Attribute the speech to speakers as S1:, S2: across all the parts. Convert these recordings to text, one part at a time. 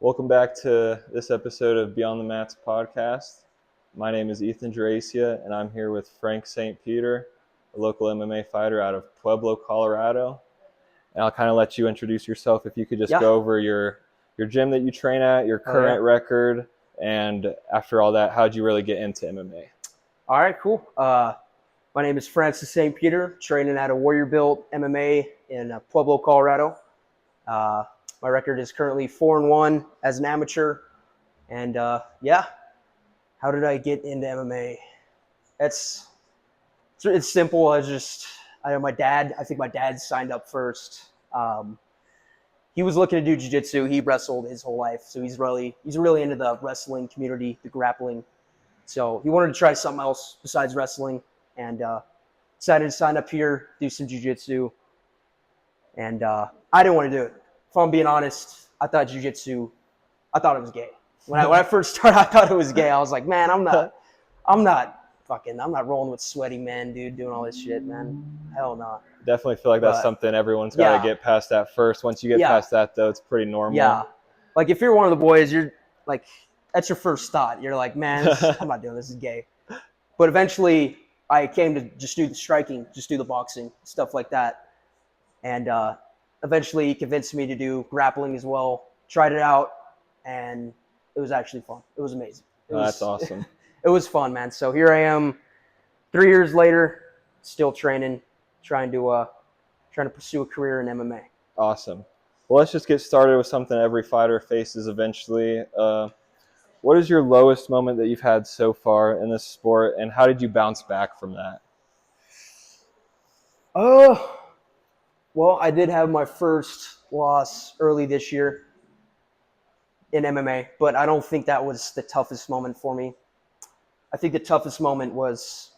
S1: Welcome back to this episode of Beyond the Mats podcast. My name is Ethan Girasia, and I'm here with Frank St. Peter, a local MMA fighter out of Pueblo, Colorado. And I'll kind of let you introduce yourself. If you could just go over your gym that you train at, your current record, and after all that, how'd you really get into MMA?
S2: All right, cool. My name is Francis St. Peter, training at a Warrior Built MMA in Pueblo, Colorado. My record is currently 4-1 as an amateur. And how did I get into MMA? It's simple. I know my dad, I think my dad signed up first. He was looking to do jiu-jitsu. He wrestled his whole life. So he's really into the wrestling community, the grappling. So he wanted to try something else besides wrestling, and decided to sign up here, do some jiu-jitsu. And I didn't want to do it. If I'm being honest, I thought jiu-jitsu, I thought it was gay. When I first started, I thought it was gay. I was like, man, I'm not rolling with sweaty men, dude, doing all this shit, man. Hell no.
S1: Definitely feel like that's something everyone's got to get past that first. Once you get past that, though, it's pretty normal.
S2: Yeah. Like, if you're one of the boys, you're like, that's your first thought. You're like, man, I'm not doing this. This is gay. But eventually, I came to just do the striking, just do the boxing, stuff like that. And eventually, he convinced me to do grappling as well. Tried it out, and it was actually fun. It was amazing.
S1: That's awesome.
S2: It was fun, man. So here I am, 3 years later, still training, trying to pursue a career in MMA.
S1: Awesome. Well, let's just get started with something every fighter faces eventually. What is your lowest moment that you've had so far in this sport, and how did you bounce back from that?
S2: Well, I did have my first loss early this year in MMA, but I don't think that was the toughest moment for me. I think the toughest moment was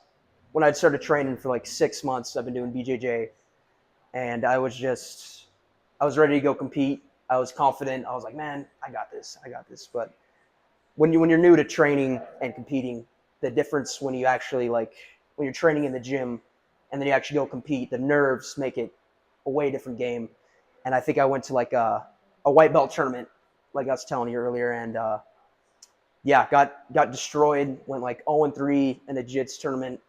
S2: when I started training for like 6 months. I've been doing BJJ, and I was ready to go compete. I was confident. I was like, man, I got this. But when you're new to training and competing, the difference when you actually when you're training in the gym and then you actually go compete, the nerves make it a way different game. And I think I went to like a white belt tournament, like I was telling you earlier, and got destroyed. Went like 0-3 in the jiu-jitsu tournament,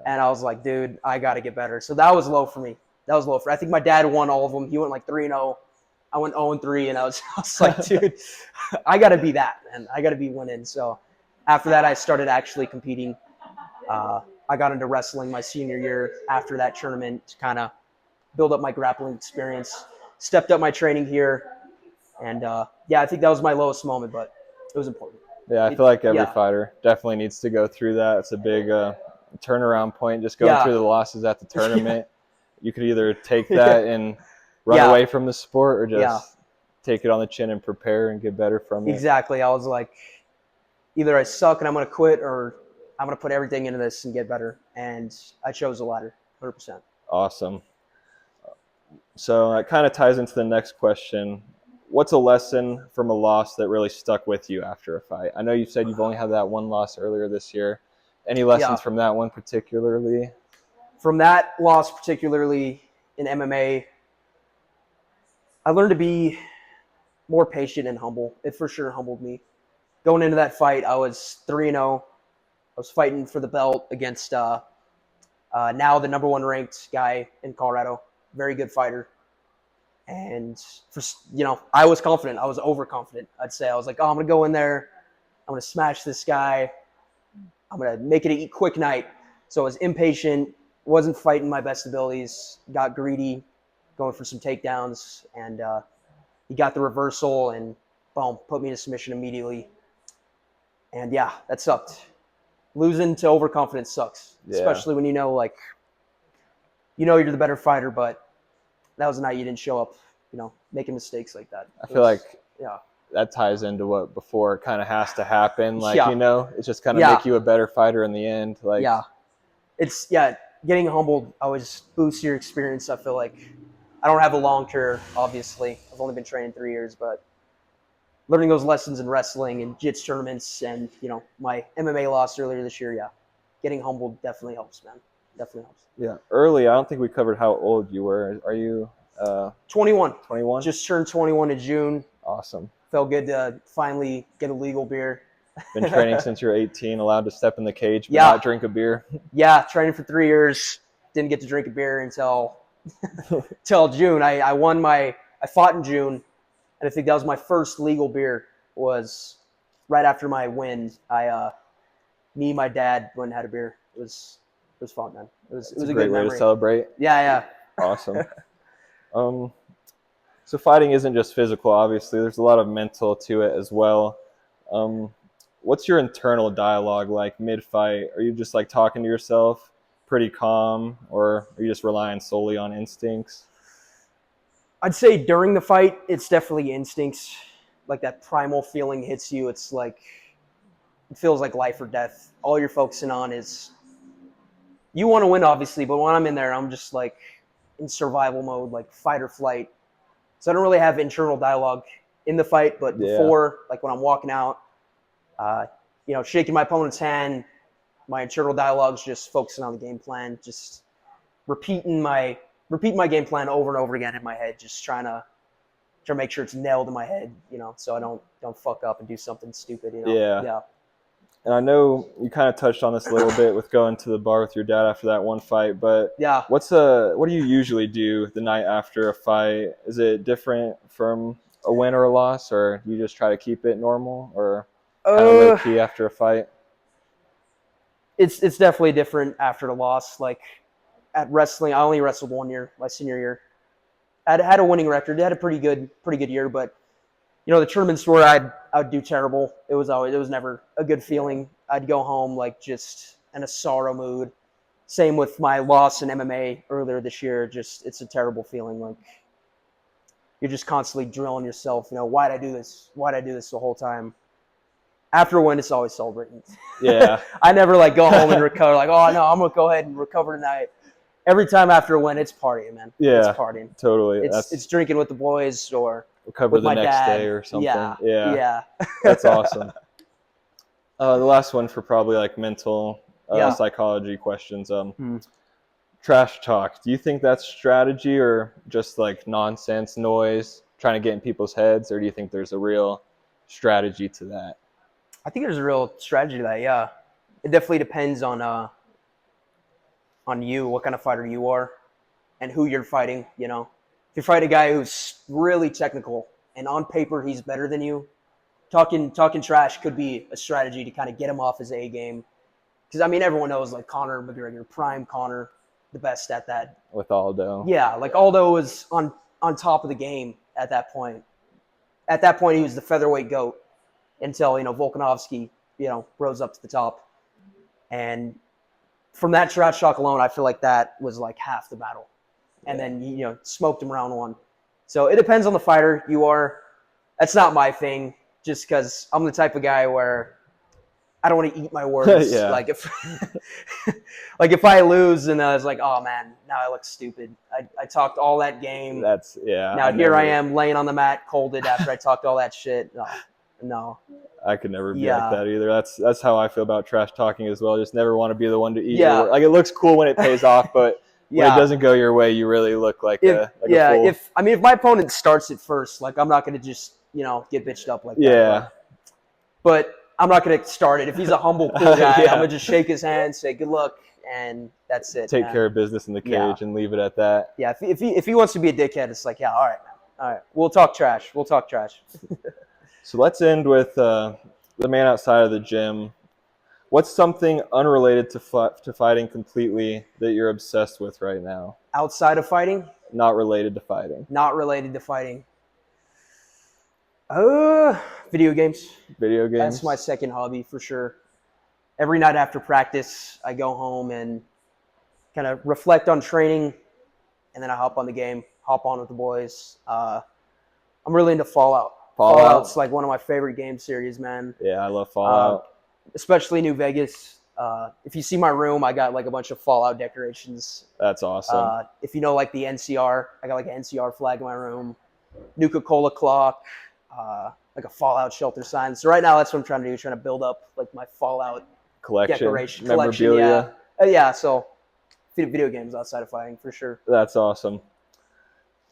S2: and I was like, dude, I got to get better. So that was low for me. I think my dad won all of them. He went like 3-0. I went 0-3, and I was like, dude, I got to be that, man. I got to be winning. So after that, I started actually competing. I got into wrestling my senior year after that tournament to kind of build up my grappling experience, stepped up my training here. And, I think that was my lowest moment, but it was important.
S1: Yeah, I feel like every fighter definitely needs to go through that. It's a big turnaround point, just going through the losses at the tournament. You could either take that and run away from the sport, or just take it on the chin and prepare and get better from it.
S2: Exactly. I was like, either I suck and I'm going to quit, or I'm going to put everything into this and get better. And I chose the latter, 100%.
S1: Awesome. So that kind of ties into the next question. What's a lesson from a loss that really stuck with you after a fight? I know you said you've only had that one loss earlier this year. Any lessons from that one particularly?
S2: From that loss particularly in MMA, I learned to be more patient and humble. It for sure humbled me. Going into that fight, I was 3-0. I was fighting for the belt against now the number 1 ranked guy in Colorado. Very good fighter. And I was confident. I was overconfident, I'd say. I was like, I'm going to go in there. I'm going to smash this guy. I'm going to make it a quick night. So I was impatient, wasn't fighting my best abilities, got greedy, going for some takedowns, and he got the reversal and, boom, put me in a submission immediately. And, that sucked. Losing to overconfidence sucks, especially when you're the better fighter, but that was a night you didn't show up, making mistakes like that.
S1: I feel like that ties into what before kind of has to happen. It's just kind of make you a better fighter in the end.
S2: It's getting humbled always boosts your experience. I feel like I don't have a long career, obviously. I've only been training 3 years, but learning those lessons in wrestling and jiu-jitsu tournaments and, my MMA loss earlier this year, getting humbled definitely helps, man. Definitely helps.
S1: Yeah. Early, I don't think we covered how old you were. Are you
S2: 21.
S1: 21?
S2: Just turned 21 in June.
S1: Awesome.
S2: Felt good to finally get a legal beer.
S1: Been training since you're 18, allowed to step in the cage but
S2: Yeah.
S1: not drink a beer.
S2: Yeah, training for 3 years. Didn't get to drink a beer until June. I fought in June, and I think that was my first legal beer. Was right after my win. Me and my dad went and had a beer. It was fun, man. It was a
S1: great
S2: good
S1: way
S2: memory.
S1: to celebrate.
S2: Yeah.
S1: Awesome. So fighting isn't just physical, obviously. There's a lot of mental to it as well. What's your internal dialogue like mid-fight? Are you just like talking to yourself, pretty calm, or are you just relying solely on instincts?
S2: I'd say during the fight, it's definitely instincts. Like that primal feeling hits you. It's like it feels like life or death. All you're focusing on is you want to win, obviously, but when I'm in there, I'm just like in survival mode, like fight or flight. So I don't really have internal dialogue in the fight, but before, like when I'm walking out, shaking my opponent's hand, my internal dialogue's just focusing on the game plan, just repeating my game plan over and over again in my head, just trying to make sure it's nailed in my head, so I don't fuck up and do something stupid,
S1: Yeah. And I know you kind of touched on this a little bit with going to the bar with your dad after that one fight, but
S2: yeah.
S1: What do you usually do the night after a fight? Is it different from a win or a loss, or do you just try to keep it normal, or kind of low key after a fight?
S2: It's definitely different after the loss. Like at wrestling, I only wrestled 1 year, my senior year. I had a winning record. I had a pretty good year, but the tournaments where I'd do terrible. It was never a good feeling. I'd go home like just in a sorrow mood. Same with my loss in MMA earlier this year. Just it's a terrible feeling. Like you're just constantly drilling yourself. Why'd I do this? Why'd I do this the whole time? After a win, it's always celebrating.
S1: Yeah.
S2: I never like go home and recover. Like, oh no, I'm gonna go ahead and recover tonight. Every time after a win, it's partying, man.
S1: Yeah,
S2: it's partying.
S1: Totally.
S2: It's drinking with the boys or
S1: recover
S2: with
S1: the
S2: my
S1: next
S2: dad.
S1: day or something.
S2: Yeah.
S1: That's awesome. The last one for probably like mental psychology questions. Trash talk. Do you think that's strategy or just like nonsense noise trying to get in people's heads, or do you think there's a real strategy to that?
S2: I think there's a real strategy to that. Yeah, it definitely depends on you, what kind of fighter you are, and who you're fighting. If you fight a guy who's really technical and on paper he's better than you, talking trash could be a strategy to kind of get him off his A game. Because everyone knows like Conor McGregor, prime Conor, the best at that.
S1: With Aldo.
S2: Yeah, like Aldo was on top of the game at that point. At that point, he was the featherweight GOAT until Volkanovski rose up to the top. And from that trash talk alone, I feel like that was like half the battle. And then smoked him round one. So it depends on the fighter you are. That's not my thing, just because I'm the type of guy where I don't want to eat my words. Like if I lose and I was like, oh man, now I look stupid. I talked all that game. Now here I am laying on the mat, colded after I talked all that shit. No.
S1: I could never be like that either. That's how I feel about trash talking as well. Just never want to be the one to eat your work. Like it looks cool when it pays off, but when it doesn't go your way, you really look like a fool.
S2: If my opponent starts it first, like I'm not gonna just get bitched up like that. But I'm not gonna start it. If he's a humble, cool guy, I'm gonna just shake his hand, say good luck, and that's it.
S1: Take care of business in the cage and leave it at that.
S2: Yeah, if he wants to be a dickhead, it's like, all right, man. All right, we'll talk trash.
S1: So let's end with the man outside of the gym. What's something unrelated to fighting completely that you're obsessed with right now?
S2: Outside of fighting?
S1: Not related to fighting.
S2: Video games.
S1: Video games?
S2: That's my second hobby for sure. Every night after practice, I go home and kind of reflect on training, and then I hop on the game, hop on with the boys. I'm really into Fallout. Fallout's like one of my favorite game series, man.
S1: Yeah, I love Fallout.
S2: Especially New Vegas. If you see my room, I got like a bunch of Fallout decorations.
S1: That's awesome.
S2: If you know like the NCR, I got like an NCR flag in my room. Nuka-Cola clock, like a Fallout shelter sign. So right now that's what I'm trying to do, trying to build up like my Fallout decoration
S1: memorabilia.
S2: Yeah, so video games outside of fighting for sure.
S1: That's awesome.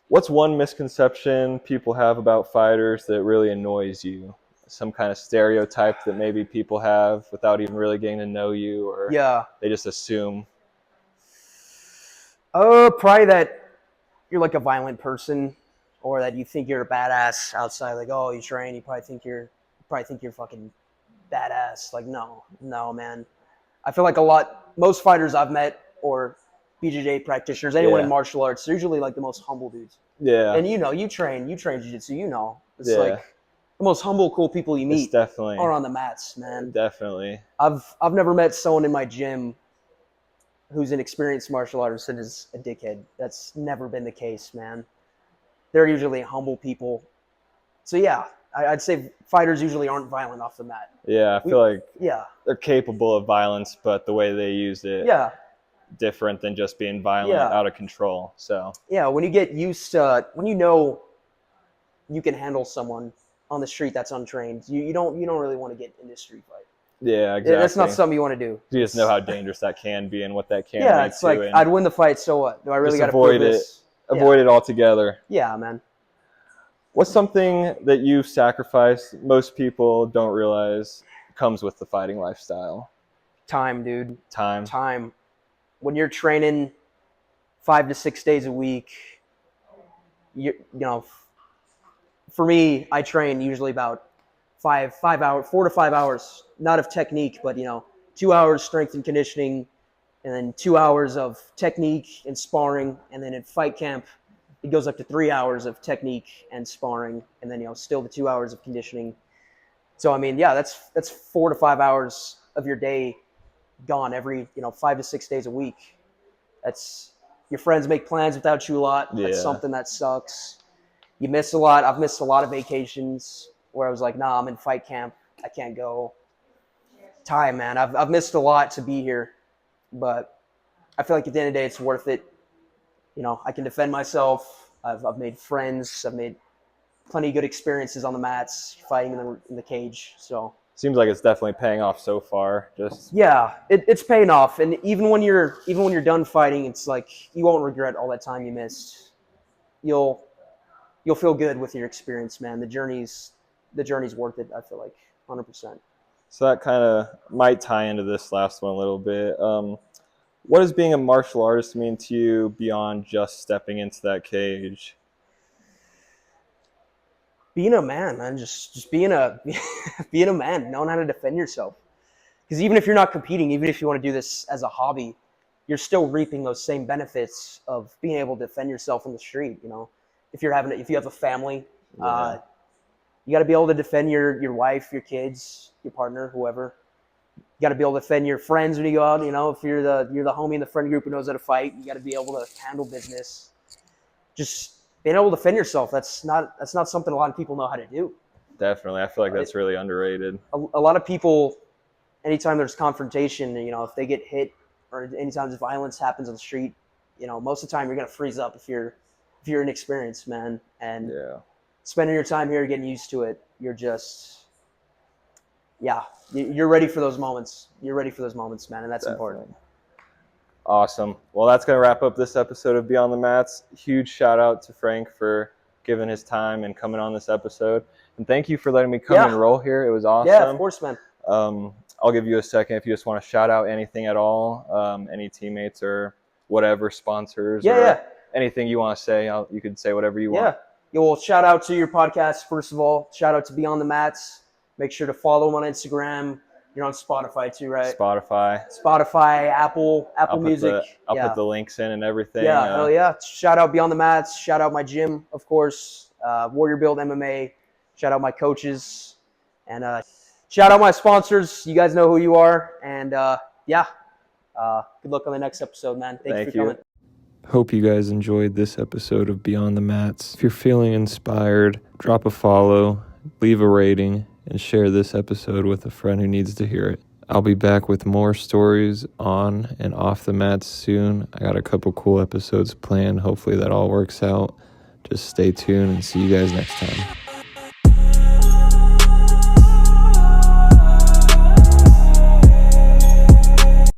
S1: What's one misconception people have about fighters that really annoys you? Some kind of stereotype that maybe people have without even really getting to know you, or
S2: Yeah.
S1: they just assume?
S2: Probably that you're like a violent person, or that you think you're a badass outside. Like, oh, you train, you probably think you're fucking badass. Like, no, man. I feel like most fighters I've met, or BJJ practitioners, anyone in
S1: Yeah.
S2: martial arts, they're usually like the most humble dudes.
S1: Yeah.
S2: And you train jiu-jitsu, it's
S1: Yeah.
S2: like the most humble, cool people you
S1: It's
S2: meet
S1: definitely,
S2: are on the mats, man.
S1: definitely.
S2: I've never met someone in my gym who's an experienced martial artist and is a dickhead. That's never been the case, man. They're usually humble people. So yeah, I'd say fighters usually aren't violent off the mat.
S1: Yeah, I feel like
S2: Yeah,
S1: they're capable of violence, but the way they use it,
S2: yeah,
S1: different than just being violent,
S2: Yeah.
S1: out of control. So
S2: yeah. When you get used to, when you know you can handle someone on the street that's untrained, you don't really want to get in this street fight.
S1: yeah, exactly.
S2: That's not something you want to do.
S1: You just know how dangerous that can be and what that can
S2: Yeah,
S1: lead
S2: it's
S1: to,
S2: like
S1: and
S2: I'd win the fight, so what? Do I really
S1: just
S2: got to prove
S1: avoid it.
S2: this?
S1: Avoid it altogether.
S2: Yeah, man.
S1: What's something that you've sacrificed most people don't realize comes with the fighting lifestyle?
S2: Time, dude.
S1: Time.
S2: Time. When you're training 5 to 6 days a week, for me, I train usually about 4 to 5 hours, not of technique, but 2 hours strength and conditioning, and then 2 hours of technique and sparring, and then in fight camp, it goes up to 3 hours of technique and sparring, and then still the 2 hours of conditioning. So I mean, yeah, that's 4 to 5 hours of your day gone every 5 to 6 days a week. That's your friends make plans without you a lot. That's
S1: Yeah.
S2: something that sucks. You miss a lot. I've missed a lot of vacations where I was like, nah, I'm in fight camp. I can't go. Time, man. I've missed a lot to be here, but I feel like at the end of the day, it's worth it. I can defend myself. I've made friends. I've made plenty of good experiences on the mats, fighting in the cage. So
S1: Seems like it's definitely paying off so far. Just
S2: yeah, it's paying off. And even when you're done fighting, it's like you won't regret all that time you missed. You'll feel good with your experience, man. The journey's worth it. I feel like 100%.
S1: so that kind of might tie into this last one a little bit. What does being a martial artist mean to you beyond just stepping into that cage?
S2: Being a man, man, just being a being a man, knowing how to defend yourself. Because even if you're not competing, even if you want to do this as a hobby, you're still reaping those same benefits of being able to defend yourself in the street. If you have a family,
S1: Yeah.
S2: you got to be able to defend your wife, your kids, your partner, whoever. You got to be able to defend your friends when you go out. If you're the homie in the friend group who knows how to fight, you got to be able to handle business. Just being able to defend yourself. That's not something a lot of people know how to do.
S1: Definitely. I feel like that's really underrated.
S2: A lot of people, anytime there's confrontation, if they get hit or anytime there's violence happens on the street, most of the time you're gonna freeze up if you're inexperienced, man. And
S1: Yeah.
S2: spending your time here, getting used to it, you're just, yeah, you're ready for those moments. You're ready for those moments, man, and that's
S1: Definitely.
S2: important.
S1: Awesome. Well, that's going to wrap up this episode of Beyond the Mats. Huge shout out to Frank for giving his time and coming on this episode. And thank you for letting me come and roll here. It was awesome.
S2: Yeah, of course, man.
S1: I'll give you a second if you just want to shout out anything at all, any teammates or whatever, sponsors, or anything you want to say. You could say whatever you want.
S2: Yeah. Well, shout out to your podcast, first of all. Shout out to Beyond the Mats. Make sure to follow them on Instagram. You're on Spotify too, right?
S1: Spotify,
S2: Apple Music.
S1: I'll put the links in and everything.
S2: Yeah, hell yeah. Shout out Beyond the Mats. Shout out my gym, of course. Warrior Built MMA. Shout out my coaches. And shout out my sponsors. You guys know who you are. And good luck on the next episode, man. Thank you for coming.
S1: Hope you guys enjoyed this episode of Beyond the Mats. If you're feeling inspired, drop a follow, leave a rating, and share this episode with a friend who needs to hear it. I'll be back with more stories on and off the mats soon. I got a couple cool episodes planned. Hopefully that all works out. Just stay tuned and see you guys next time.